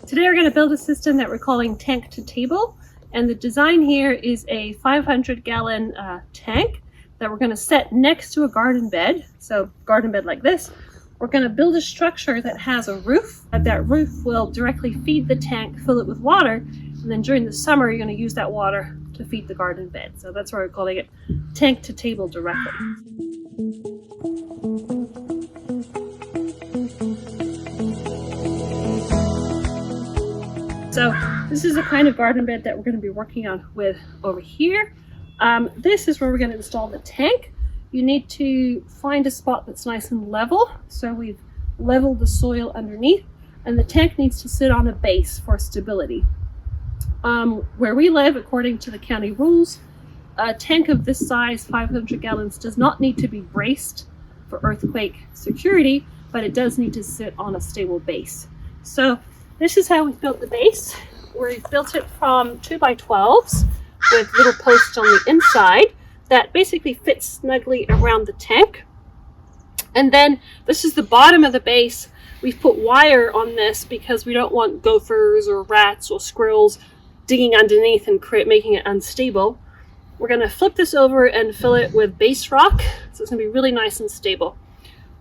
Today we're going to build a system that we're calling tank to table, and the design here is a 500-gallon tank that we're going to set next to a garden bed. So garden bed like this. We're going to build a structure that has a roof. That roof will directly feed the tank, fill it with water, and then during the summer you're going to use that water to feed the garden bed. So that's why we're calling it tank to table directly. So this is the kind of garden bed that we're going to be working on with over here. This is where we're going to install the tank. You need to find a spot that's nice and level. So we've leveled the soil underneath, and the tank needs to sit on a base for stability. Where we live, according to the county rules, a tank of this size, 500 gallons, does not need to be braced for earthquake security, but it does need to sit on a stable base. So this is how we built the base. We've built it from 2x12s with little posts on the inside that basically fits snugly around the tank. And then this is the bottom of the base. We've put wire on this because we don't want gophers or rats or squirrels digging underneath and making it unstable. We're going to flip this over and fill it with base rock, so it's going to be really nice and stable.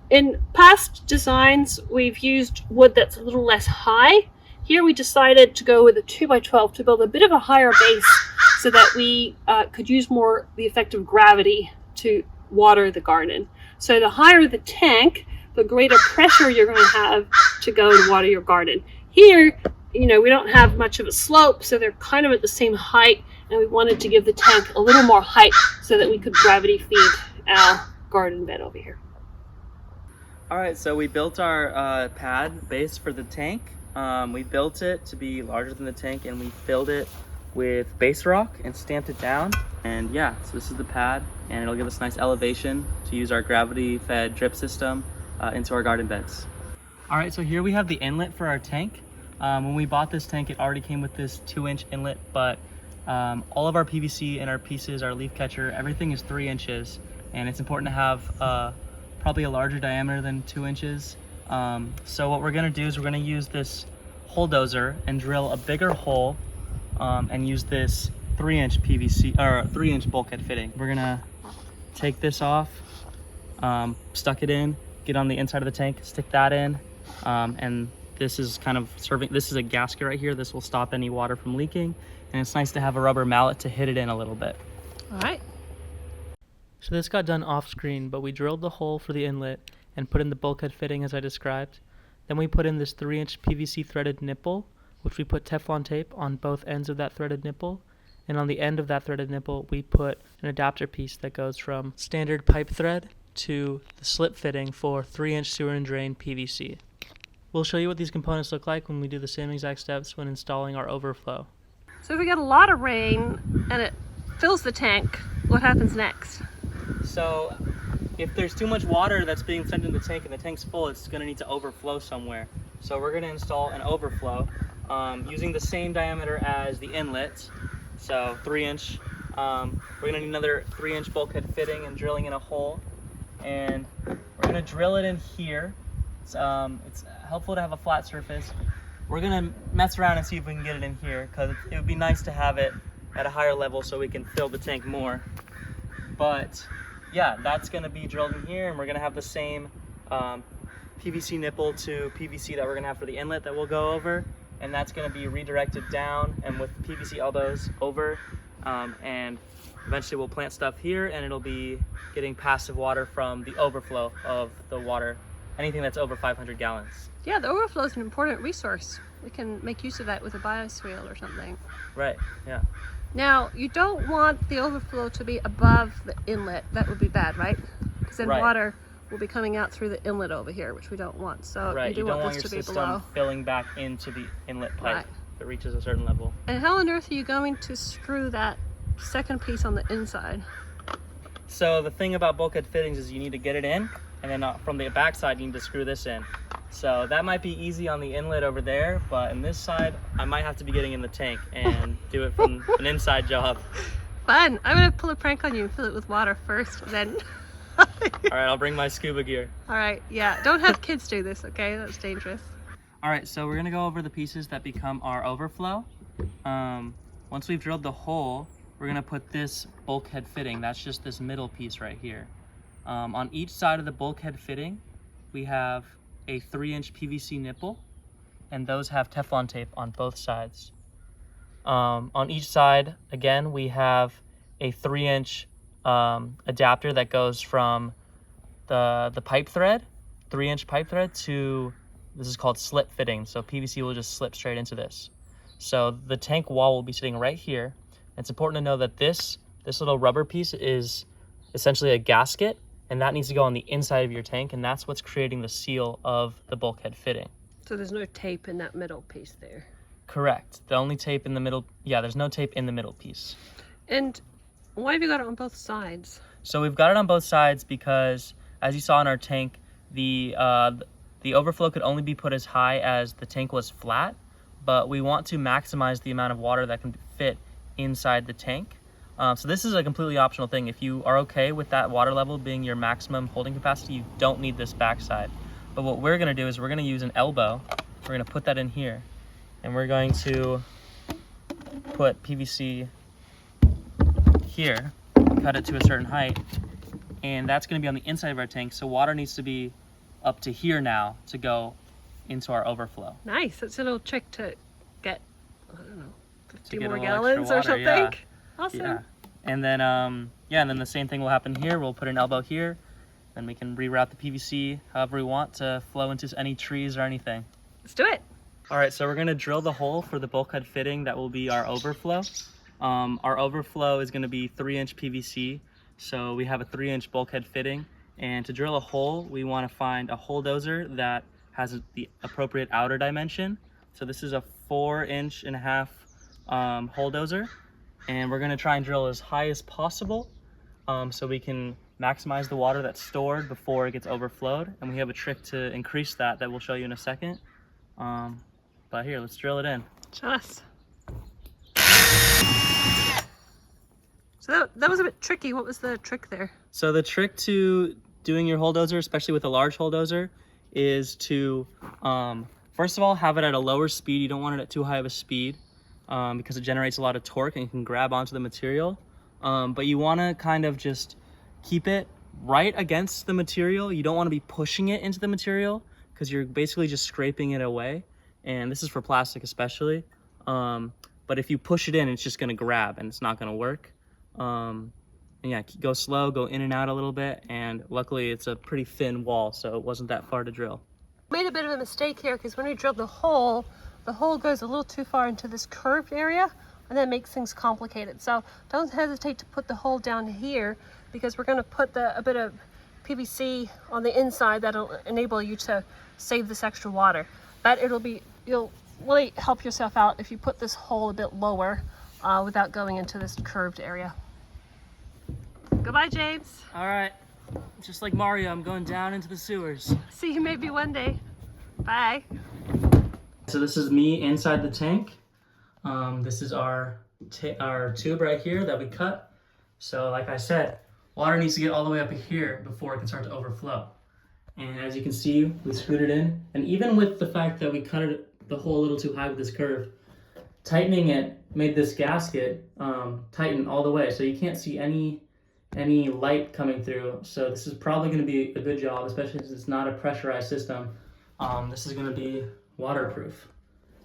In past designs, we've used wood that's a little less high. Here we decided to go with a 2x12 to build a bit of a higher base so that we could use more the effect of gravity to water the garden. So the higher the tank, the greater pressure you're going to have to go and water your garden. Here, we don't have much of a slope, so they're kind of at the same height, and we wanted to give the tank a little more height so that we could gravity feed our garden bed over here. All right, so we built our pad base for the tank. We built it to be larger than the tank, and we filled it with base rock and stamped it down. And yeah, so this is the pad, and it'll give us nice elevation to use our gravity fed drip system into our garden beds. All right, so here we have the inlet for our tank. When we bought this tank, it already came with this 2-inch inlet, but all of our PVC and our pieces, our leaf catcher, everything is 3 inches, and it's important to have probably a larger diameter than 2 inches. So what we're gonna do is we're gonna use this hole dozer and drill a bigger hole and use this 3-inch PVC or 3-inch bulkhead fitting. We're gonna take this off, stuck it in, get on the inside of the tank, stick that in, and this is kind of this is a gasket right here. This will stop any water from leaking, and it's nice to have a rubber mallet to hit it in a little bit. All right. So this got done off screen, but we drilled the hole for the inlet and put in the bulkhead fitting as I described. Then we put in this 3-inch PVC threaded nipple, which we put Teflon tape on both ends of that threaded nipple. And on the end of that threaded nipple, we put an adapter piece that goes from standard pipe thread to the slip fitting for 3-inch sewer and drain PVC. We'll show you what these components look like when we do the same exact steps when installing our overflow. So if we get a lot of rain and it fills the tank, what happens next? So if there's too much water that's being sent in the tank and the tank's full, it's going to need to overflow somewhere. So we're going to install an overflow using the same diameter as the inlet, so 3-inch. We're going to need another 3-inch bulkhead fitting and drilling in a hole. And we're going to drill it in here. It's helpful to have a flat surface. We're going to mess around and see if we can get it in here, because it would be nice to have it at a higher level so we can fill the tank more. But yeah, that's going to be drilled in here, and we're going to have the same PVC nipple to PVC that we're going to have for the inlet that we'll go over, and that's going to be redirected down and with PVC elbows over, and eventually we'll plant stuff here, and it'll be getting passive water from the overflow of the water, anything that's over 500 gallons. Yeah, the overflow is an important resource. We can make use of that with a bioswale or something. Right, yeah. Now, you don't want the overflow to be above the inlet. That would be bad, right? Because then water will be coming out through the inlet over here, which we don't want. So right, you don't want want this your to be system below. filling back into the inlet pipe Right. if it reaches a certain level. And how on earth are you going to screw that second piece on the inside? So the thing about bulkhead fittings is you need to get it in, and then from the back side you need to screw this in. So that might be easy on the inlet over there, but in this side I might have to be getting in the tank and do it from an inside job. Fun! I'm gonna pull a prank on you and fill it with water first, then All right, I'll bring my scuba gear. All right, yeah, don't have kids do this, okay? That's dangerous. All right, so we're gonna go over the pieces that become our overflow. Once we've drilled the hole, we're gonna put this bulkhead fitting. That's just this middle piece right here. On each side of the bulkhead fitting, we have a 3-inch PVC nipple, and those have Teflon tape on both sides. On each side, again, we have a 3-inch adapter that goes from the pipe thread, 3-inch pipe thread, to, this is called slip fitting. So PVC will just slip straight into this. So the tank wall will be sitting right here. It's important to know that this little rubber piece is essentially a gasket, and that needs to go on the inside of your tank, and that's what's creating the seal of the bulkhead fitting. So there's no tape in that middle piece there. Correct. The only tape in the middle, yeah, there's no tape in the middle piece. And why have you got it on both sides? So we've got it on both sides because, as you saw in our tank, the overflow could only be put as high as the tank was flat, but we want to maximize the amount of water that can fit inside the tank. So this is a completely optional thing. If you are okay with that water level being your maximum holding capacity, you don't need this backside. But what we're gonna do is we're gonna use an elbow. We're gonna put that in here, and we're going to put PVC here, cut it to a certain height, and that's gonna be on the inside of our tank. So water needs to be up to here now to go into our overflow. Nice. That's a little trick to get, I don't know, 50 get more a little gallons extra or something. water, yeah. Awesome. Yeah. And then, and then the same thing will happen here. We'll put an elbow here, then we can reroute the PVC however we want to flow into any trees or anything. Let's do it. All right, so we're gonna drill the hole for the bulkhead fitting that will be our overflow. Our overflow is gonna be 3-inch PVC. So we have a 3-inch bulkhead fitting. And to drill a hole, we wanna find a hole dozer that has the appropriate outer dimension. So this is a 4.5-inch hole dozer. And we're gonna try and drill as high as possible so we can maximize the water that's stored before it gets overflowed. And we have a trick to increase that we'll show you in a second. But here, let's drill it in. Show us. So that was a bit tricky. What was the trick there? So the trick to doing your hole dozer, especially with a large hole dozer, is to, first of all, have it at a lower speed. You don't want it at too high of a speed because it generates a lot of torque and you can grab onto the material. But you want to kind of just keep it right against the material. You don't want to be pushing it into the material because you're basically just scraping it away. And this is for plastic especially. But if you push it in, it's just going to grab and it's not going to work. And yeah, go slow, go in and out a little bit. And luckily it's a pretty thin wall, so it wasn't that far to drill. Made a bit of a mistake here because when we drilled the hole goes a little too far into this curved area and that makes things complicated. So don't hesitate to put the hole down here because we're going to put a bit of PVC on the inside that'll enable you to save this extra water. But you'll really help yourself out if you put this hole a bit lower without going into this curved area. Goodbye, James. All right, just like Mario, I'm going down into the sewers. See you maybe one day. Bye. So this is me inside the tank. This is our tube right here that we cut. So like I said, water needs to get all the way up here before it can start to overflow. And as you can see, we screwed it in. And even with the fact that we cut the hole a little too high with this curve, tightening it made this gasket tighten all the way. So you can't see any light coming through. So this is probably going to be a good job, especially since it's not a pressurized system. This is going to be waterproof.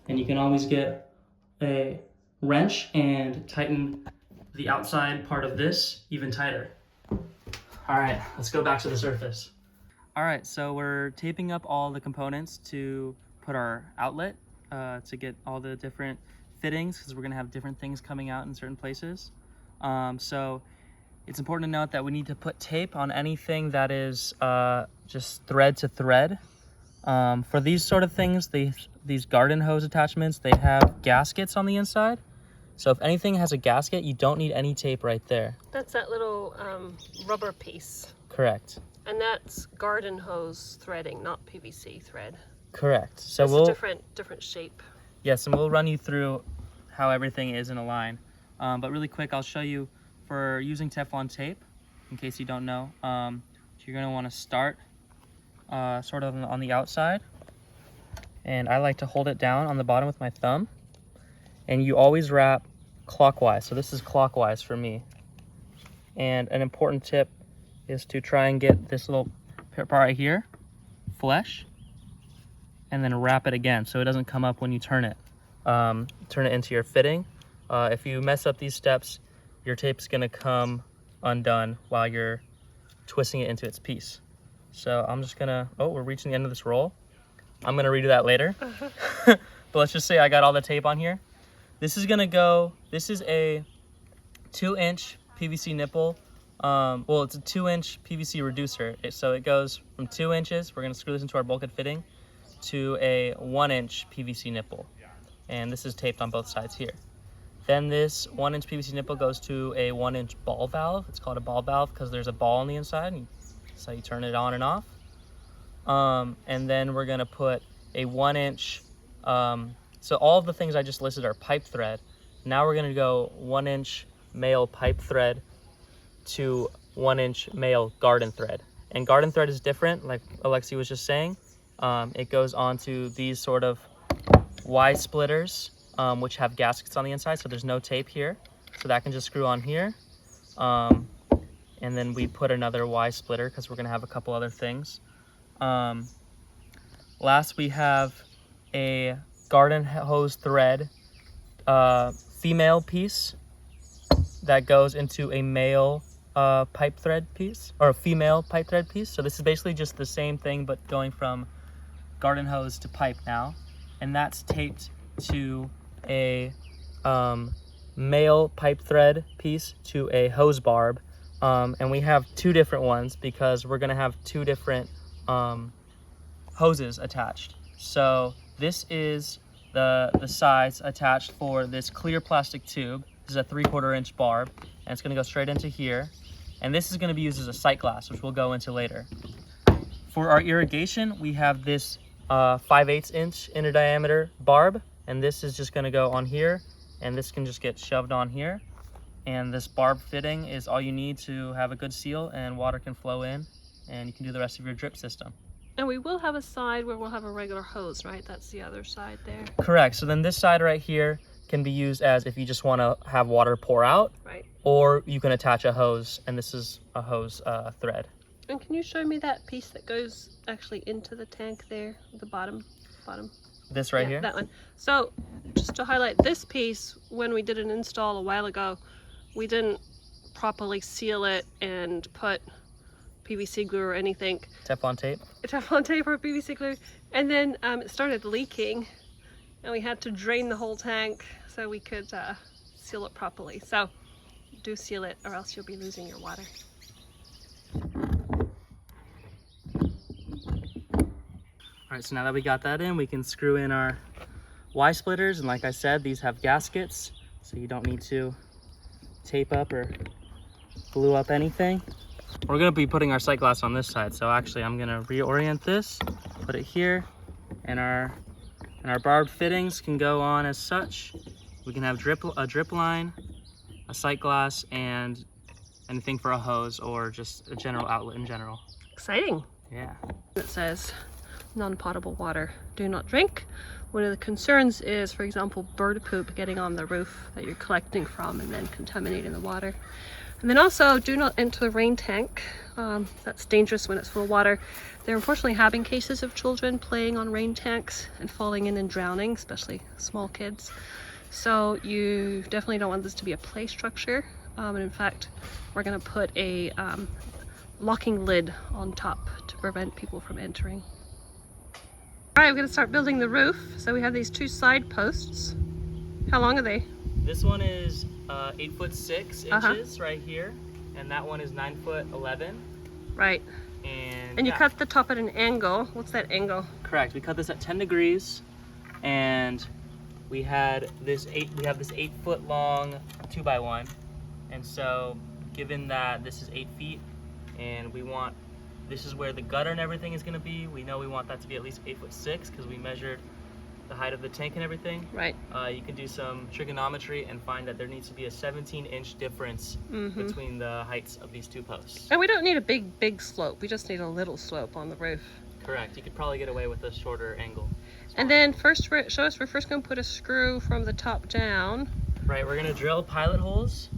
And you can always get a wrench and tighten the outside part of this even tighter. All right, let's go back to the surface. All right, so we're taping up all the components to put our outlet to get all the different fittings because we're gonna have different things coming out in certain places. So it's important to note that we need to put tape on anything that is just thread to thread. For these sort of things, these garden hose attachments, they have gaskets on the inside. So if anything has a gasket, you don't need any tape right there. That's that little rubber piece. Correct. And that's garden hose threading, not PVC thread. Correct. So it's a different shape. Yes, and we'll run you through how everything is in a line. But really quick, I'll show you for using Teflon tape, in case you don't know. you're going to want to start sort of on the outside. And I like to hold it down on the bottom with my thumb. And you always wrap clockwise. So this is clockwise for me. And an important tip is to try and get this little part right here, flush, and then wrap it again so it doesn't come up when you turn it. Turn it into your fitting. If you mess up these steps, your tape's gonna come undone while you're twisting it into its piece. So I'm just gonna, oh, we're reaching the end of this roll. I'm gonna redo that later. But let's just say I got all the tape on here. This is gonna go, this is a 2-inch PVC nipple. Well, it's a 2-inch PVC reducer. So it goes from 2 inches, we're gonna screw this into our bulkhead fitting, to a 1-inch PVC nipple. And this is taped on both sides here. Then this 1-inch PVC nipple goes to a 1-inch ball valve. It's called a ball valve because there's a ball on the inside, and that's how you turn it on and off. And then we're gonna put a 1-inch, so all of the things I just listed are pipe thread. Now we're gonna go 1-inch male pipe thread to 1-inch male garden thread. And garden thread is different, like Alexi was just saying. It goes onto these sort of Y splitters, which have gaskets on the inside, so there's no tape here. So that can just screw on here. And then we put another Y splitter because we're gonna have a couple other things. Last we have a garden hose thread female piece that goes into a male pipe thread piece, or a female pipe thread piece. So this is basically just the same thing but going from garden hose to pipe now, and that's taped to a male pipe thread piece to a hose barb. And we have 2 different ones because we're gonna have 2 different hoses attached. So this is the size attached for this clear plastic tube. This is a 3/4 inch barb, and it's gonna go straight into here. And this is gonna be used as a sight glass, which we'll go into later. For our irrigation, we have this 5/8 inch inner diameter barb, and this is just gonna go on here, and this can just get shoved on here. And this barb fitting is all you need to have a good seal, and water can flow in, and you can do the rest of your drip system. And we will have a side where we'll have a regular hose, right? That's the other side there. Correct. So then this side right here can be used as if you just want to have water pour out, right? Or you can attach a hose, and this is a hose thread. And can you show me that piece that goes actually into the tank there, the bottom? This right here? That one. So just to highlight this piece, when we did an install a while ago, we didn't properly seal it and put PVC glue or anything. Teflon tape? Teflon tape or PVC glue. And then it started leaking, and we had to drain the whole tank so we could seal it properly. So do seal it, or else you'll be losing your water. All right, so now that we got that in, we can screw in our Y splitters. And like I said, these have gaskets, so you don't need to tape up or glue up anything. We're gonna be putting our sight glass on this side. So actually I'm gonna reorient this, put it here, and our barbed fittings can go on as such. We can have a drip line, a sight glass, and anything for a hose or just a general outlet in general. Exciting. Yeah. It says non-potable water, do not drink. One of the concerns is, for example, bird poop getting on the roof that you're collecting from and then contaminating the water. And then also, do not enter the rain tank. That's dangerous when it's full of water. There unfortunately have been cases of children playing on rain tanks and falling in and drowning, especially small kids. So you definitely don't want this to be a play structure. And in fact, we're going to put a locking lid on top to prevent people from entering. All right, we're going to start building the roof. So we have these 2 side posts. How long are they? This one is 8'6" inches right here, and that one is 9'11". Right. And you cut the top at an angle. What's that angle? Correct. We cut this at 10 degrees, and we have this 8-foot long 2x1, and so given that this is 8 feet, and this is where the gutter and everything is going to be, we know we want that to be at least 8'6" because we measured the height of the tank and everything, Right. You can do some trigonometry and find that there needs to be a 17-inch difference between the heights of these two posts. And we don't need a big slope. We just need a little slope on the roof. Correct. You could probably get away with a shorter angle. And then first, show us, we're first going to put a screw from the top down. Right, we're going to drill pilot holes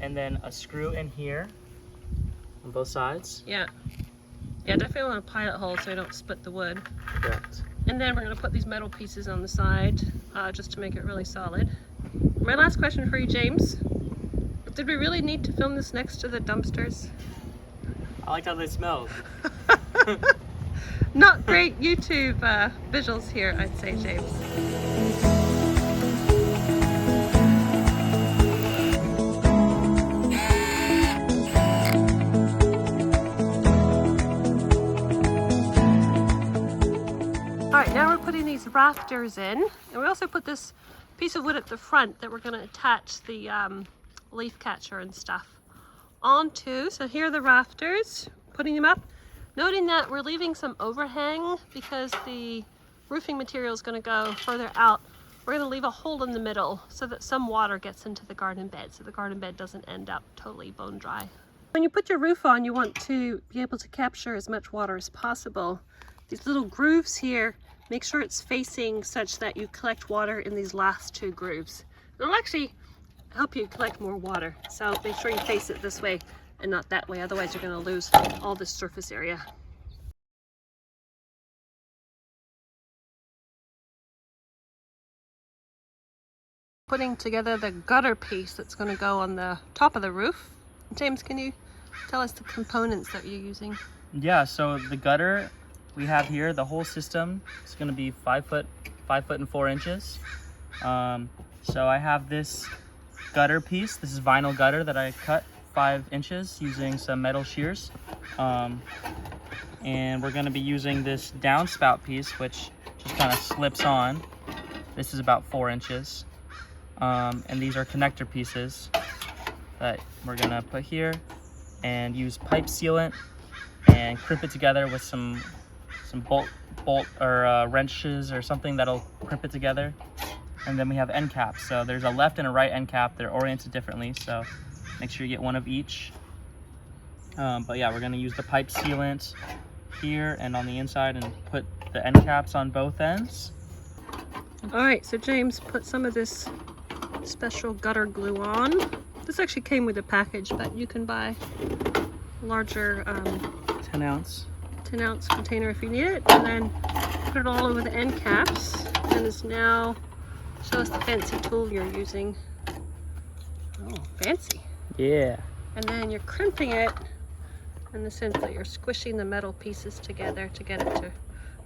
and then a screw in here on both sides. Yeah. Yeah, definitely want a pilot hole so we don't split the wood. Correct. And then we're going to put these metal pieces on the side just to make it really solid. My last question for you, James. Did we really need to film this next to the dumpsters? I like how they smell. Not great YouTube visuals here, I'd say, James. Alright, now we're putting these rafters in, and we also put this piece of wood at the front that we're going to attach the leaf catcher and stuff onto. So here are the rafters, putting them up. Noting that we're leaving some overhang because the roofing material is going to go further out. We're going to leave a hole in the middle so that some water gets into the garden bed, so the garden bed doesn't end up totally bone dry. When you put your roof on, you want to be able to capture as much water as possible. These little grooves here, make sure it's facing such that you collect water in these last two grooves. It'll actually help you collect more water, so make sure you face it this way and not that way, otherwise you're going to lose all this surface area. Putting together the gutter piece that's going to go on the top of the roof. James, can you tell us the components that you're using? Yeah, so the gutter we have here, the whole system is going to be 5 foot and 4 inches. So I have this gutter piece. This is vinyl gutter that I cut 5 inches using some metal shears, and we're going to be using this downspout piece, which just kind of slips on. This is about 4 inches, and these are connector pieces that we're going to put here and use pipe sealant and crimp it together with some bolt or wrenches or something that'll crimp it together. And then we have end caps. So there's a left and a right end cap. They're oriented differently, so make sure you get one of each. But yeah, we're gonna use the pipe sealant here and on the inside and put the end caps on both ends. All right, so James put some of this special gutter glue on. This actually came with a package, but you can buy a larger 10 ounce container if you need it. And then put it all over the end caps. And it's now, show us the fancy tool you're using. Oh, fancy. Yeah. And then you're crimping it in the sense that you're squishing the metal pieces together to get it to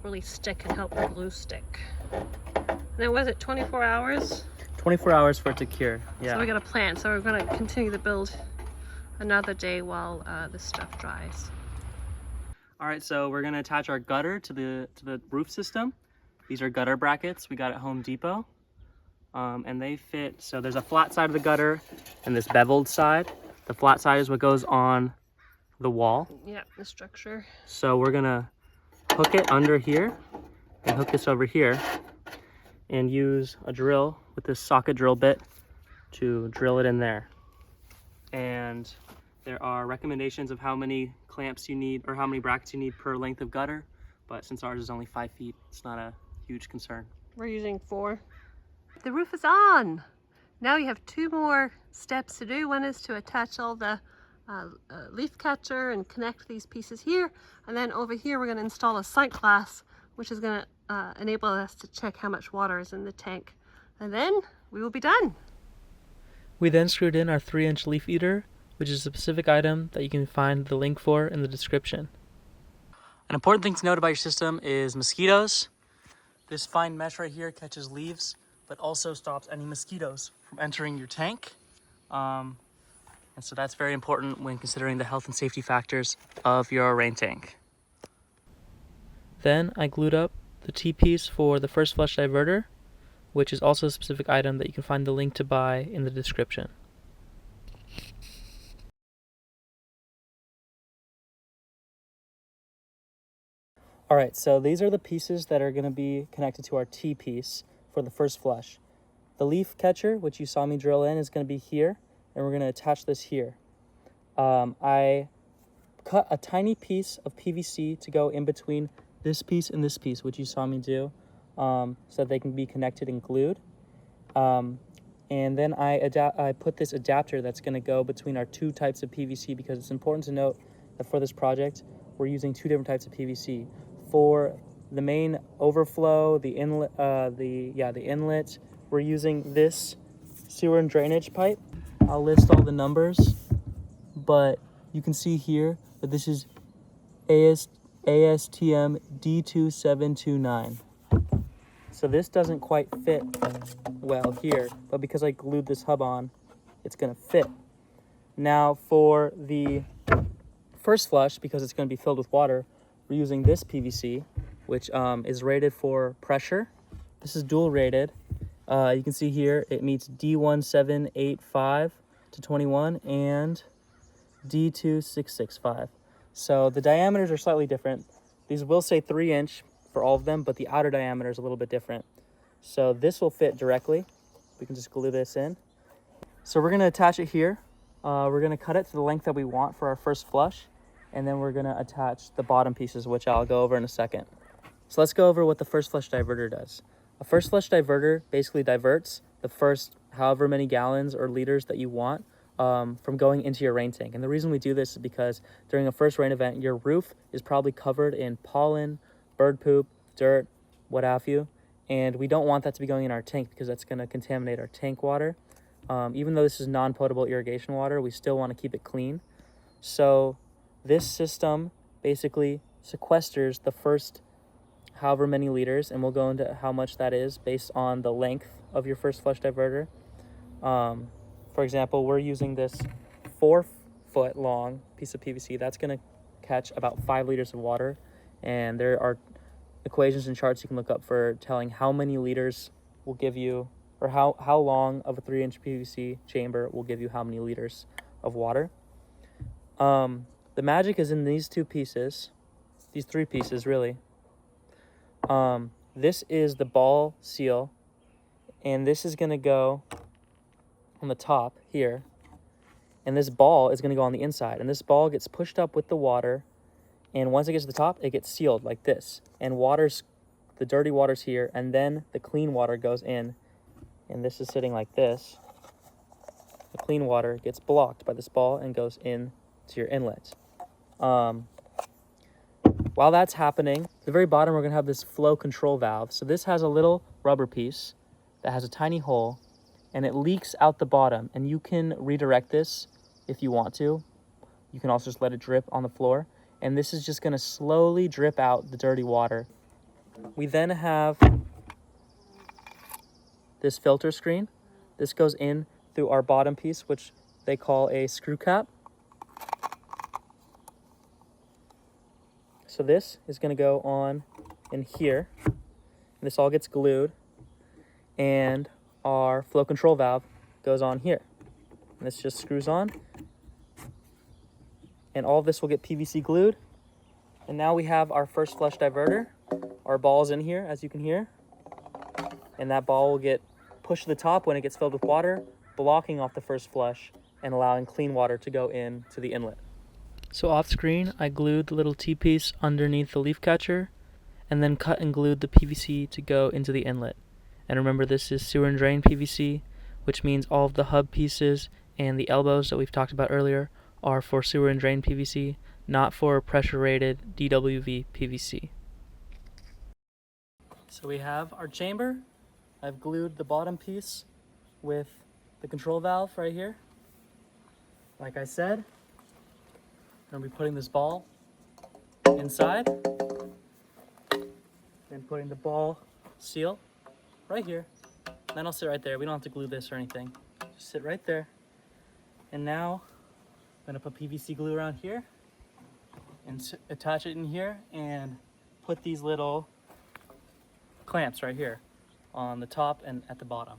really stick and help the glue stick. And then was it 24 hours? 24 hours for it to cure. Yeah. So we got a plan. So we're going to continue the build another day while this stuff dries. All right, so we're gonna attach our gutter to the roof system. These are gutter brackets we got at Home Depot, and they fit. So there's a flat side of the gutter and this beveled side. The flat side is what goes on the wall. Yeah, the structure. So we're gonna hook it under here and hook this over here and use a drill with this socket drill bit to drill it in there. And there are recommendations of how many clamps you need or how many brackets you need per length of gutter, but since ours is only 5 feet, it's not a huge concern. We're using 4. The roof is on. Now you have 2 more steps to do. One is to attach all the leaf catcher and connect these pieces here, and then over here we're going to install a sight glass, which is going to enable us to check how much water is in the tank, and then we will be done. We then screwed in our 3-inch leaf eater, which is a specific item that you can find the link for in the description. An important thing to note about your system is mosquitoes. This fine mesh right here catches leaves, but also stops any mosquitoes from entering your tank. And so that's very important when considering the health and safety factors of your rain tank. Then I glued up the T-piece for the first flush diverter, which is also a specific item that you can find the link to buy in the description. All right, so these are the pieces that are going to be connected to our T-piece. for the first flush. The leaf catcher, which you saw me drill in, is going to be here, and we're going to attach this here. I cut a tiny piece of PVC to go in between this piece and this piece, which you saw me do, so that they can be connected and glued. And then I put this adapter that's going to go between our two types of PVC, because it's important to note that for this project, we're using two different types of PVC. For the main overflow, the inlet, the inlet, we're using this sewer and drainage pipe. I'll list all the numbers, but you can see here that this is ASTM D2729. So this doesn't quite fit well here, but because I glued this hub on, it's gonna fit. Now for the first flush, because it's gonna be filled with water, we're using this PVC, which is rated for pressure. This is dual rated. You can see here it meets D1785 to 21 and D2665. So the diameters are slightly different. These will say 3-inch for all of them, but the outer diameter is a little bit different. So this will fit directly. We can just glue this in. So we're gonna attach it here. We're gonna cut it to the length that we want for our first flush, and then we're gonna attach the bottom pieces, which I'll go over in a second. So let's go over what the first flush diverter does. A first flush diverter basically diverts the first however many gallons or liters that you want from going into your rain tank. And the reason we do this is because during a first rain event, your roof is probably covered in pollen, bird poop, dirt, what have you. And we don't want that to be going in our tank, because that's going to contaminate our tank water. Even though this is non-potable irrigation water, we still want to keep it clean. So this system basically sequesters the first however many liters, and we'll go into how much that is based on the length of your first flush diverter. For example, we're using this 4-foot long piece of PVC. That's going to catch about 5 liters of water, and there are equations and charts you can look up for telling how many liters will give you, or how long of a 3-inch PVC chamber will give you how many liters of water. The magic is in these two pieces, these 3 pieces really. This is the ball seal, and this is going to go on the top here, and this ball is going to go on the inside, and this ball gets pushed up with the water, and once it gets to the top, it gets sealed like this, and the dirty water's here, and then the clean water goes in, and this is sitting like this. The clean water gets blocked by this ball and goes in to your inlet. While that's happening, at the very bottom, we're going to have this flow control valve. So this has a little rubber piece that has a tiny hole, and it leaks out the bottom, and you can redirect this if you want to. You can also just let it drip on the floor, and this is just going to slowly drip out the dirty water. We then have this filter screen. This goes in through our bottom piece, which they call a screw cap. So this is going to go on in here. This all gets glued, and our flow control valve goes on here. And this just screws on, and all of this will get PVC glued. And now we have our first flush diverter. Our ball's in here, as you can hear, and that ball will get pushed to the top when it gets filled with water, blocking off the first flush and allowing clean water to go in to the inlet. So off screen, I glued the little T-piece underneath the leaf catcher, and then cut and glued the PVC to go into the inlet. And remember, this is sewer and drain PVC, which means all of the hub pieces and the elbows that we've talked about earlier are for sewer and drain PVC, not for pressure rated DWV PVC. So we have our chamber. I've glued the bottom piece with the control valve right here. Like I said, I'm going to be putting this ball inside and putting the ball seal right here. Then I'll sit right there. We don't have to glue this or anything. Just sit right there. And now I'm going to put PVC glue around here and attach it in here and put these little clamps right here on the top and at the bottom.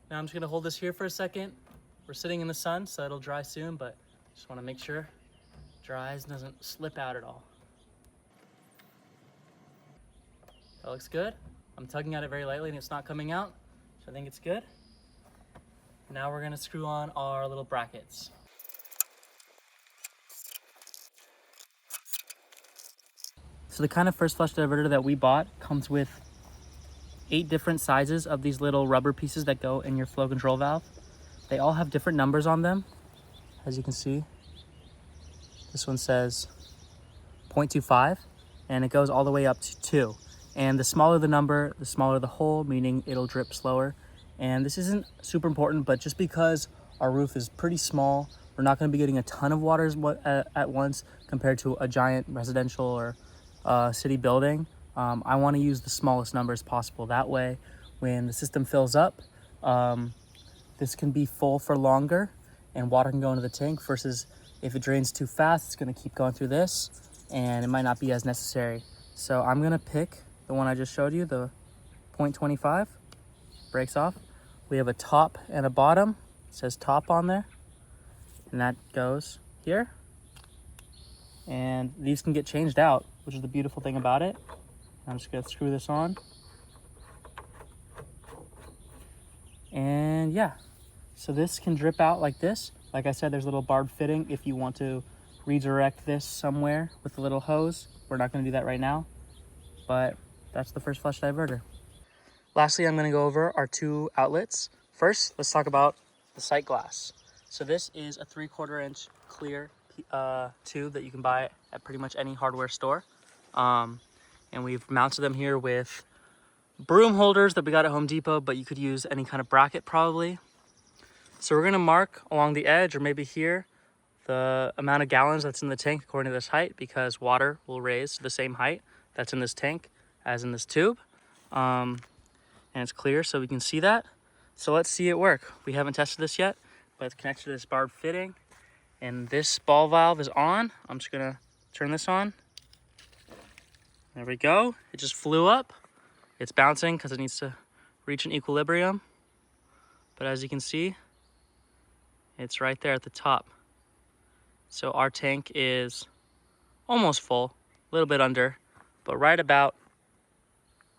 Now I'm just gonna hold this here for a second. We're sitting in the sun, so it'll dry soon, but just wanna make sure dries and doesn't slip out at all. That looks good. I'm tugging at it very lightly and it's not coming out, so I think it's good. Now we're gonna screw on our little brackets. So the kind of first flush diverter that we bought comes with 8 different sizes of these little rubber pieces that go in your flow control valve. They all have different numbers on them, as you can see. This one says 0.25 and it goes all the way up to 2. And the smaller the number, the smaller the hole, meaning it'll drip slower. And this isn't super important, but just because our roof is pretty small, we're not going to be getting a ton of water at once compared to a giant residential or city building. I want to use the smallest numbers possible. That way, when the system fills up, this can be full for longer and water can go into the tank, versus if it drains too fast, it's going to keep going through this and it might not be as necessary. So I'm going to pick the one I just showed you, the 0.25, breaks off. We have a top and a bottom. It says top on there, and that goes here. And these can get changed out, which is the beautiful thing about it. I'm just gonna screw this on. And yeah, so this can drip out like this. Like I said, there's a little barb fitting if you want to redirect this somewhere with a little hose. We're not gonna do that right now, but that's the first flush diverter. Lastly, I'm going to go over our 2 outlets. First, let's talk about the sight glass. So this is a 3/4 inch clear tube that you can buy at pretty much any hardware store. And we've mounted them here with broom holders that we got at Home Depot, but you could use any kind of bracket probably. So we're going to mark along the edge, or maybe here, the amount of gallons that's in the tank according to this height, because water will raise to the same height that's in this tank as in this tube. And it's clear so we can see that. So let's see it work. We haven't tested this yet, but it's connected to this barb fitting, and this ball valve is on. I'm just gonna turn this on. There we go. It just flew up. It's bouncing because it needs to reach an equilibrium. But as you can see, it's right there at the top. So our tank is almost full, a little bit under, but right about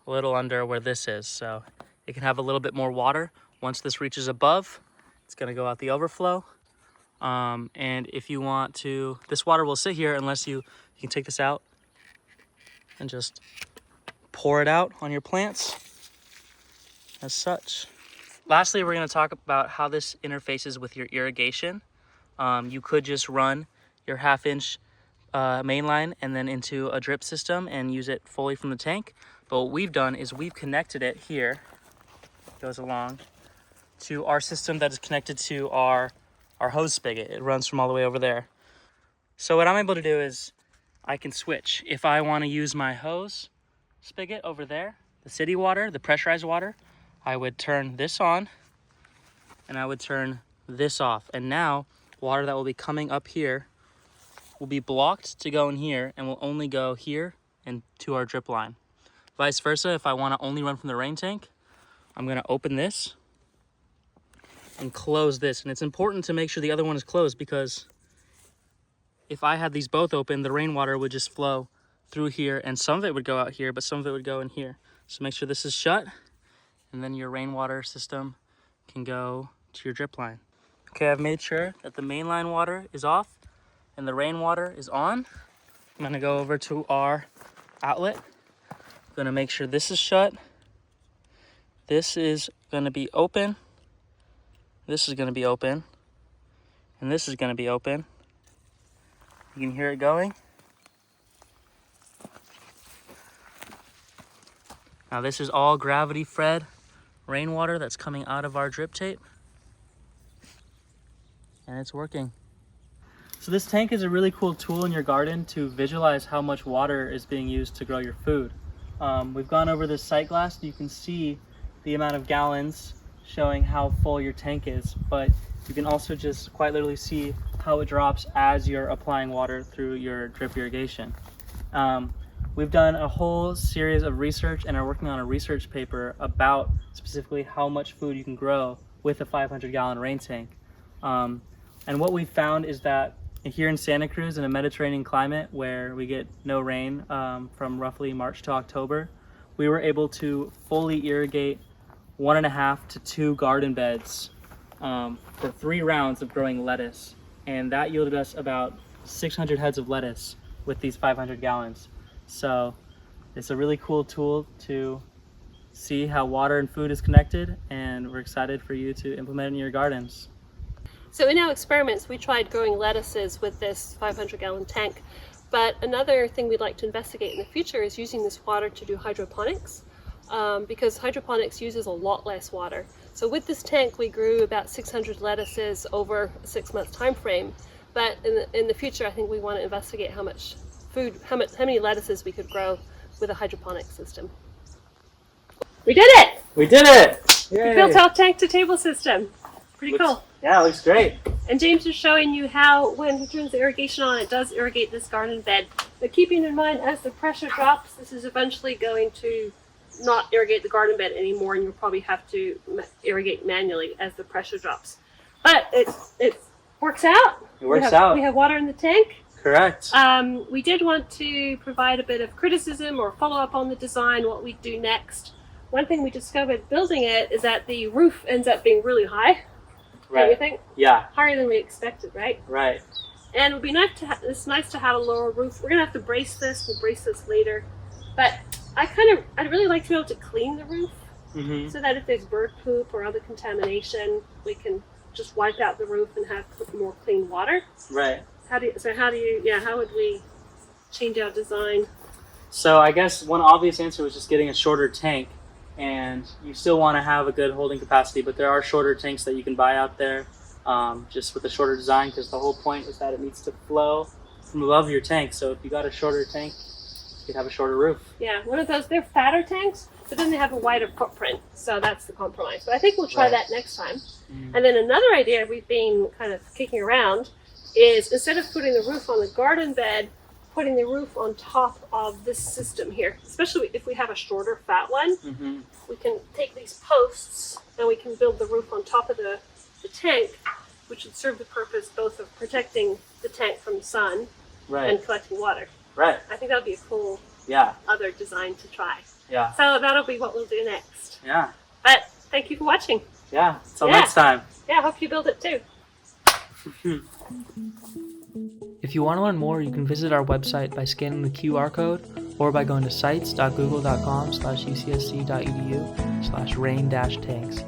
a little under where this is. So it can have a little bit more water. Once this reaches above, it's gonna go out the overflow. And if you want to, this water will sit here unless you can take this out and just pour it out on your plants as such. Lastly, we're gonna talk about how this interfaces with your irrigation. You could just run your 1/2 inch main line and then into a drip system and use it fully from the tank. But what we've done is we've connected it here, goes along, to our system that is connected to our hose spigot. It runs from all the way over there. So what I'm able to do is I can switch. If I want to use my hose spigot over there, the city water, the pressurized water, I would turn this on and I would turn this off. And now water that will be coming up here will be blocked to go in here and will only go here and to our drip line. Vice versa, if I want to only run from the rain tank, I'm going to open this and close this. And it's important to make sure the other one is closed, because if I had these both open, the rainwater would just flow through here and some of it would go out here, but some of it would go in here. So make sure this is shut, and then your rainwater system can go to your drip line. Okay, I've made sure that the main line water is off and the rainwater is on. I'm going to go over to our outlet. I'm going to make sure this is shut. This is going to be open. This is going to be open. And this is going to be open. You can hear it going. Now this is all gravity fed rainwater that's coming out of our drip tape. And it's working. So this tank is a really cool tool in your garden to visualize how much water is being used to grow your food. We've gone over this sight glass. You can see the amount of gallons showing how full your tank is, but you can also just quite literally see how it drops as you're applying water through your drip irrigation. We've done a whole series of research and are working on a research paper about specifically how much food you can grow with a 500-gallon rain tank. And what we found is that here in Santa Cruz in a Mediterranean climate where we get no rain from roughly March to October, we were able to fully irrigate 1.5 to 2 garden beds for 3 rounds of growing lettuce. And that yielded us about 600 heads of lettuce with these 500 gallons. So it's a really cool tool to see how water and food is connected, and we're excited for you to implement it in your gardens. So in our experiments, we tried growing lettuces with this 500-gallon tank. But another thing we'd like to investigate in the future is using this water to do hydroponics, because hydroponics uses a lot less water. So with this tank, we grew about 600 lettuces over a 6-month time frame. But in the future, I think we want to investigate how many lettuces we could grow with a hydroponic system. We did it! We did it! Yay! We built our tank to table system. Pretty cool. Yeah, it looks great. And James is showing you how, when he turns the irrigation on, it does irrigate this garden bed. But keeping in mind, as the pressure drops, this is eventually going to not irrigate the garden bed anymore, and you'll probably have to irrigate manually as the pressure drops. But it works out. It works out. We have water in the tank. Correct. We did want to provide a bit of criticism or follow up on the design, what we do next. One thing we discovered building it is that the roof ends up being really high. Right. Don't you think? Yeah. Higher than we expected, right? Right. And it would be nice to have a lower roof. We're gonna have to brace this. We'll brace this later. But I'd really like to be able to clean the roof, so that if there's bird poop or other contamination, we can just wipe out the roof and have more clean water. Right. How would we change our design? So I guess one obvious answer was just getting a shorter tank, and you still want to have a good holding capacity, but there are shorter tanks that you can buy out there, just with a shorter design, because the whole point is that it needs to flow from above your tank. So if you got a shorter tank, you could have a shorter roof. Yeah, one of those, they're fatter tanks, but then they have a wider footprint, so that's the compromise. But I think we'll try that next time. And then another idea we've been kind of kicking around is, instead of putting the roof on the garden bed, putting the roof on top of this system here. Especially if we have a shorter, fat one, we can take these posts and we can build the roof on top of the tank, which would serve the purpose both of protecting the tank from the sun and collecting water. Right. I think that would be a cool other design to try. Yeah. So that'll be what we'll do next. Yeah. But thank you for watching. Yeah. Until next time. Yeah, I hope you build it too. If you want to learn more, you can visit our website by scanning the QR code or by going to sites.google.com/ucsc.edu/rain-tanks.